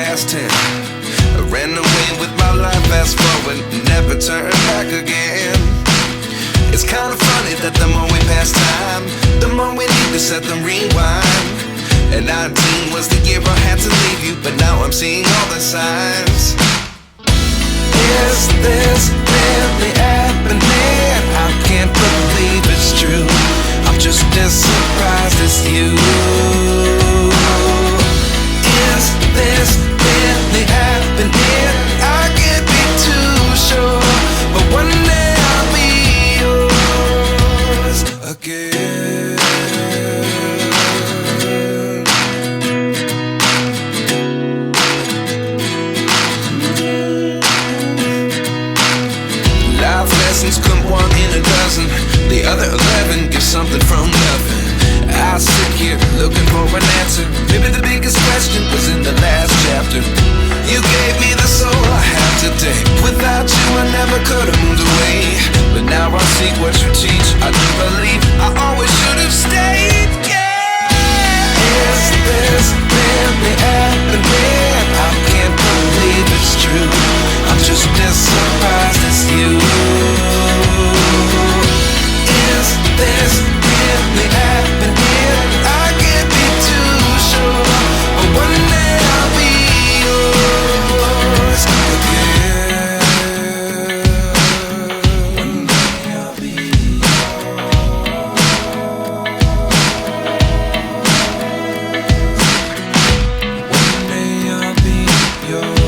past 10. I ran away with my life, fast forward, never turn back again. It's kind of funny that the more we pass time, the more we need to set them rewind. And 19 was the year I had to leave you, but now I'm seeing all the signs. Is this really happening? I can't believe it's true. I'm just as surprised as you. Is this really happening? I can't be too sure, but one day I'll be yours again. Life lessons come one in a dozen. The other 11 give something from nothing. I sit here looking for an answer. Maybe the biggest question was in the last chapter. You gave me the soul I have today. Without you I never could have moved away. But now I see what you teach. I do believe I always should have stayed. Yeah. Is this really happening? I can't believe it's true. I'm just as surprised as you. Is this really happening? I can't be too sure, but one day I'll be yours again. One day I'll be yours. One day I'll be yours.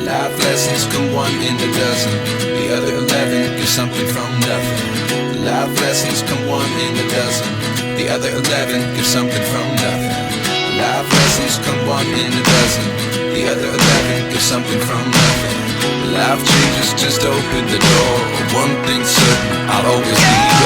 Life lessons come one in a dozen. The other 11 give something from nothing. Life lessons come one in a dozen. The other 11 give something from nothing. Life lessons come one in a dozen. The other 11 give something from nothing. Life changes just open the door. One thing's certain, I'll always be